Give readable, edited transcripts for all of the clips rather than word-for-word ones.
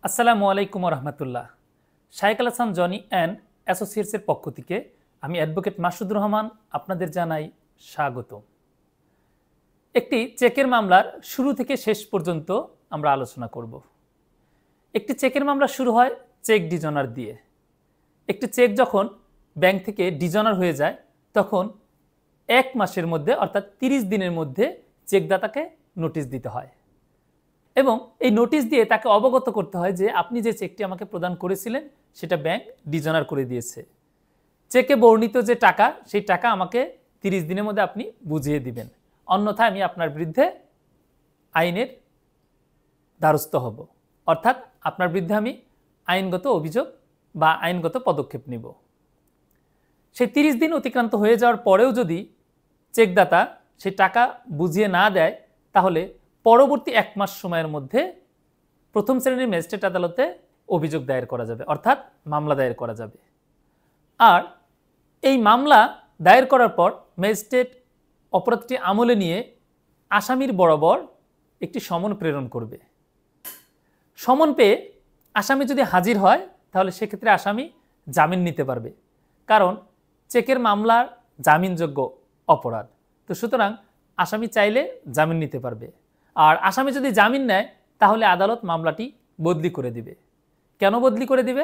আসসালামু আলাইকুম রহমতুল্লাহ। শায়েখ আল হাসান জনি অ্যান্ড অ্যাসোসিয়েটসের পক্ষ থেকে আমি অ্যাডভোকেট মাসুদুর রহমান আপনাদের জানাই স্বাগত। একটি চেকের মামলার শুরু থেকে শেষ পর্যন্ত আমরা আলোচনা করব। একটি চেকের মামলা শুরু হয় চেক ডিজনার দিয়ে। একটি চেক যখন ব্যাংক থেকে ডিজনার হয়ে যায় তখন 1 মাসের মধ্যে অর্থাৎ 30 দিনের মধ্যে চেকদাতাকে নোটিশ দিতে হয় এবং এই নোটিশ দিয়ে তাকে অবগত করতে হয় যে আপনি যে চেকটি আমাকে প্রদান করেছিলেন সেটা ব্যাংক ডিজনার করে দিয়েছে। চেকে বর্ণিত যে টাকা সেই টাকা আমাকে 30 দিনের মধ্যে আপনি বুঝিয়ে দিবেন, অন্যথায় আমি আপনার বিরুদ্ধে আইনের দ্বারস্থ হব, অর্থাৎ আপনার বিরুদ্ধে আমি আইনগত অভিযোগ বা আইনগত পদক্ষেপ নিব। সেই 30 দিন অতিক্রান্ত হয়ে যাওয়ার পরেও যদি চেকদাতা সেই টাকা বুঝিয়ে না দেয় তাহলে পরবর্তী 1 মাস সময়ের মধ্যে প্রথম শ্রেণীর ম্যাজিস্ট্রেট আদালতে অভিযোগ দায়ের করা যাবে, অর্থাৎ মামলা দায়ের করা যাবে। আর এই মামলা দায়ের করার পর ম্যাজিস্ট্রেট অপরাধটি আমলে নিয়ে আসামির বরাবর একটি সমন প্রেরণ করবে। সমন পেয়ে আসামি যদি হাজির হয় তাহলে সেক্ষেত্রে আসামি জামিন নিতে পারবে, কারণ চেকের মামলার জামিনযোগ্য অপরাধ। তো সুতরাং আসামি চাইলে জামিন নিতে পারবে। আর আসামি যদি জামিন নেয় তাহলে আদালত মামলাটি বদলি করে দিবে। কেন বদলি করে দিবে?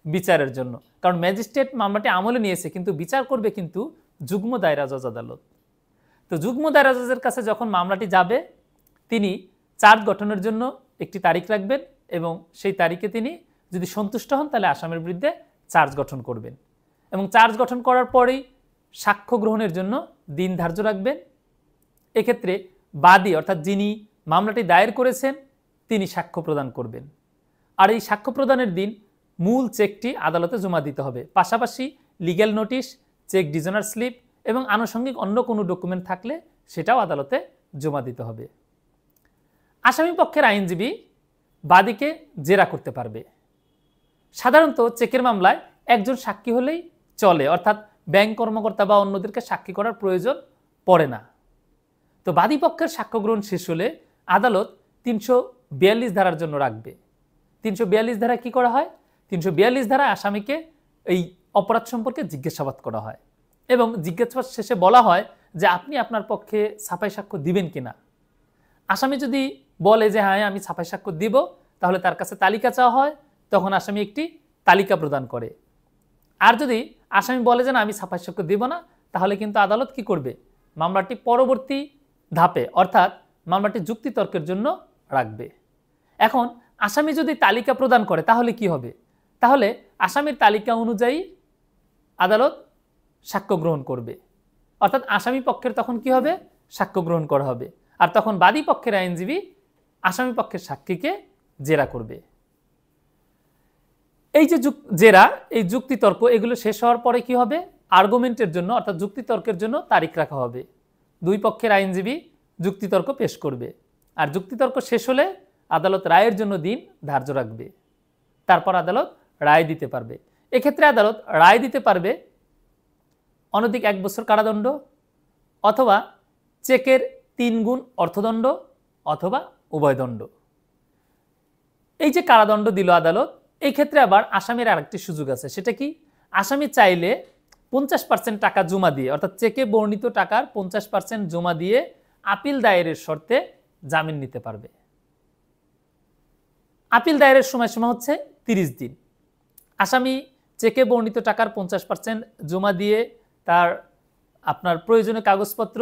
বিচারের জন্য, কারণ ম্যাজিস্ট্রেট মামলাটি আমলে নিয়েছে কিন্তু বিচার করবে কিন্তু যুগ্ম দায়রা জজ আদালত। তো যুগ্ম দায়রা জজের কাছে যখন মামলাটি যাবে তিনি চার্জ গঠনের জন্য একটি তারিখ রাখবেন এবং সেই তারিখে তিনি যদি সন্তুষ্ট হন তাহলে আসামির বিরুদ্ধে চার্জ গঠন করবেন এবং চার্জ গঠন করার পরেই সাক্ষ্য গ্রহণের জন্য দিন ধার্য রাখবেন। এক্ষেত্রে বাদী অর্থাৎ যিনি মামলাটি দায়ের করেছেন তিনি সাক্ষ্য প্রদান করবেন। আর এই সাক্ষ্য প্রদানের দিন মূল চেকটি আদালতে জমা দিতে হবে, পাশাপাশি legal notice, cheque dishonour slip এবং আনুষঙ্গিক অন্য কোনো ডকুমেন্ট থাকলে সেটাও আদালতে জমা দিতে হবে। আসামি পক্ষের আইনজীবী বাদীকে জেরা করতে পারবে। সাধারণত চেকের মামলায় একজন সাক্ষী হলেই চলে, অর্থাৎ ব্যাংক কর্মকর্তা বা অন্যদেরকে সাক্ষী করার প্রয়োজন পড়ে না। তো বাদী পক্ষের সাক্ষ্য গ্রহণ শেষ হলে আদালত 342 ধারার জন্য রাখবে। 342 ধারা কি করা হয়? 342 ধারায় আসামিকে এই অপরাধ সম্পর্কে জিজ্ঞাসাবাদ করা হয় এবং জিজ্ঞাসাবাদ শেষে বলা হয় যে আপনি আপনার পক্ষে ছাপাই সাক্ষ্য দিবেন কিনা। আসামি যদি বলে যে হ্যাঁ আমি ছাপাই সাক্ষ্য দিব তাহলে তার কাছে তালিকা চাওয়া হয়, তখন আসামি একটি তালিকা প্রদান করে। আর যদি আসামি বলে যে না আমি ছাপাই সাক্ষ্য দিব না তাহলে কিন্তু আদালত কি করবে? মামলাটি পরবর্তী ধাপে অর্থাৎ মামলাটি যুক্তিতর্কের জন্য রাখবে। এখন আসামি যদি তালিকা প্রদান করে তাহলে কি হবে? তাহলে আসামির তালিকা অনুযায়ী আদালত সাক্ষ্য গ্রহণ করবে, অর্থাৎ আসামি পক্ষের তখন কি হবে? সাক্ষ্য গ্রহণ করা হবে। আর তখন বাদী পক্ষের আইনজীবী আসামি পক্ষের সাক্ষীকে জেরা করবে। এই যে জেরা, এই যুক্তিতর্ক এগুলো শেষ হওয়ার পরে কি হবে? আর্গুমেন্টের জন্য অর্থাৎ যুক্তিতর্কের জন্য তারিখ রাখা হবে। দুই পক্ষের আইনজীবী যুক্তিতর্ক পেশ করবে আর যুক্তিতর্ক শেষ হলে আদালত রায়ের জন্য দিন ধার্য রাখবে। তারপর আদালত রায় দিতে পারবে। এক্ষেত্রে আদালত রায় দিতে পারবে অনধিক 1 বছর কারাদণ্ড অথবা চেকের 3 গুণ অর্থদণ্ড অথবা উভয়দণ্ড। এই যে কারাদণ্ড দিল আদালত, এই ক্ষেত্রে আবার আসামির আরেকটি সুযোগ আছে। সেটা কি? আসামি চাইলে 50% টাকা জমা দিয়ে অর্থাৎ চেকে বর্ণিত টাকার 50% জমা দিয়ে আপিল দায়েরের শর্তে জামিন নিতে পারবে। আপিল দায়েরের সময়সীমা হচ্ছে 30 দিন। আসামি চেকে বর্ণিত টাকার 50% জমা দিয়ে তার আপনার প্রয়োজনীয় কাগজপত্র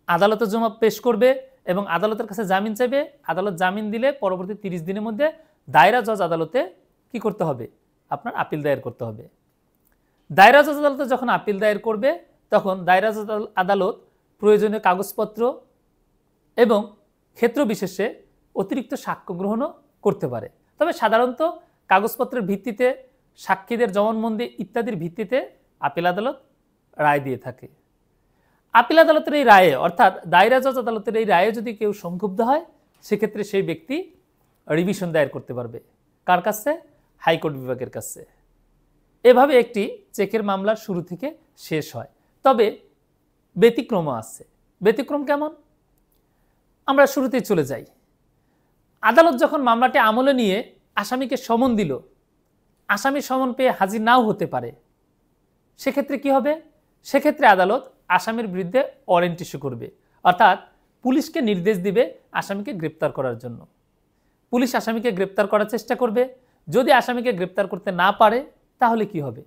আদালতে জমা পেশ করবে এবং আদালতের কাছে জামিন চাইবে। আদালত জামিন দিলে পরবর্তী 30 দিনের মধ্যে দায়রা জজ আদালতে কি করতে হবে? আপনার আপিল দায়ের করতে হবে। দায়রা জজ আদালতে যখন আপিল দায়ের করবে তখন দায়রা জজ আদালত প্রয়োজনীয় কাগজপত্র এবং ক্ষেত্র বিশেষে অতিরিক্ত সাক্ষ্য গ্রহণও করতে পারে। তবে সাধারণত কাগজপত্রের ভিত্তিতে, সাক্ষীদের জবানবন্দি ইত্যাদির ভিত্তিতে আপিল আদালত রায় দিয়ে থাকে। আপিল আদালতের এই রায়ে অর্থাৎ দায়রা জজ আদালতের এই রায়ে যদি কেউ সংক্ষুব্ধ হয় সেক্ষেত্রে সেই ব্যক্তি রিভিশন দায়ের করতে পারবে। কার কাছে? হাইকোর্ট বিভাগের কাছে। এভাবে একটি চেকের মামলার শুরু থেকে শেষ হয়। তবে ব্যতিক্রমও আছে। ব্যতিক্রম কেমন? আমরা শুরুতেই চলে যাই। আদালত যখন মামলাটি আমলে নিয়ে আসামিকে সমন দিল, আসামি সমন পেয়ে হাজির নাও হতে পারে, সেক্ষেত্রে কি হবে? সেক্ষেত্রে আদালত আসামির বিরুদ্ধে ওয়ারেন্ট ইস্যু করবে, অর্থাৎ পুলিশকে নির্দেশ দিবে আসামিকে গ্রেপ্তার করার জন্য। পুলিশ আসামিকে গ্রেপ্তার করার চেষ্টা করবে। যদি আসামিকে গ্রেপ্তার করতে না পারে তাহলে কি হবে?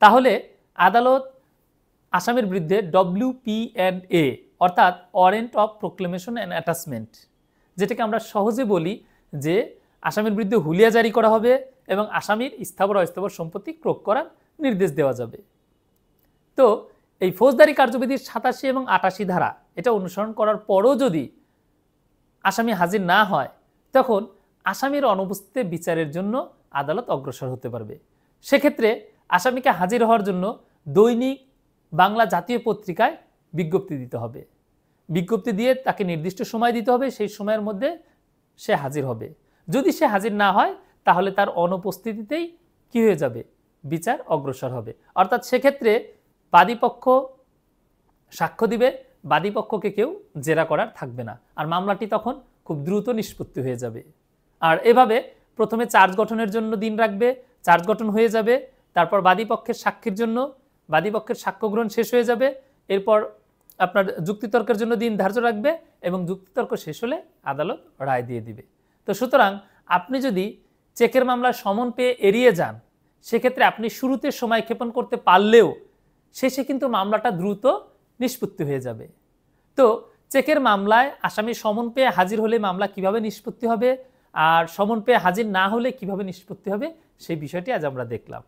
তাহলে আদালত আসামির বিরুদ্ধে WP&A অর্থাৎ warrant of proclamation and attachment, যেটাকে আমরা সহজে বলি যে আসামির বিরুদ্ধে হুলিয়া জারি করা হবে এবং আসামির স্থাবর অস্থাবর সম্পত্তি ক্রোক করার নির্দেশ দেওয়া যাবে। তো এই ফৌজদারি কার্যবিধির 87 এবং 88 ধারা এটা অনুসরণ করার পরও যদি আসামি হাজির না হয়, তখন আসামির অনুপস্থিতিতে বিচারের জন্য আদালত অগ্রসর হতে পারবে। সেক্ষেত্রে আসামিকে হাজির হওয়ার জন্য দৈনিক বাংলা জাতীয় পত্রিকায় বিজ্ঞপ্তি দিতে হবে। বিজ্ঞপ্তি দিয়ে তাকে নির্দিষ্ট সময় দিতে হবে, সেই সময়ের মধ্যে সে হাজির হবে। যদি সে হাজির না হয় তাহলে তার অনুপস্থিতিতেই কি হয়ে যাবে? বিচার অগ্রসর হবে। অর্থাৎ সেক্ষেত্রে বাদীপক্ষ সাক্ষ্য দিবে, বাদীপক্ষকে কেউ জেরা করার থাকবে না, আর মামলাটি তখন খুব দ্রুত নিষ্পত্তি হয়ে যাবে। আর এভাবে প্রথমে চার্জ গঠনের জন্য দিন রাখবে, চার্জ গঠন হয়ে যাবে, তারপর বাদীপক্ষের সাক্ষীর জন্য বাদীপক্ষের সাক্ষ্য গ্রহণ শেষ হয়ে যাবে, এরপর আপনার যুক্তিতর্কের জন্য দিন ধার্য রাখবে এবং যুক্তিতর্ক শেষ হলে আদালত রায় দিয়ে দিবে। তো সুতরাং আপনি যদি চেকের মামলার সমন পেয়ে এড়িয়ে যান, সেক্ষেত্রে আপনি শুরুতে সময় ক্ষেপণ করতে পারলেও শেষে কিন্তু মামলাটা দ্রুত নিষ্পত্তি হয়ে যাবে। তো চেকের মামলায় আসামি সমন পেয়ে হাজির হলে মামলা কিভাবে নিষ্পত্তি হবে আর সমন পেয়ে হাজির না হলে কিভাবে নিষ্পত্তি হবে, সেই বিষয়টি আজ আমরা দেখলাম।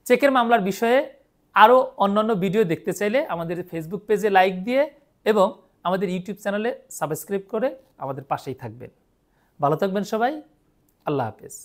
চেকের মামলার বিষয়ে আরও অন্যান্য ভিডিও দেখতে চাইলে আমাদের ফেসবুক পেজে লাইক দিয়ে এবং আমাদের ইউটিউব চ্যানেলে সাবস্ক্রাইব করে আমাদের পাশেই থাকবেন। ভালো থাকবেন সবাই। আল্লাহ হাফেজ।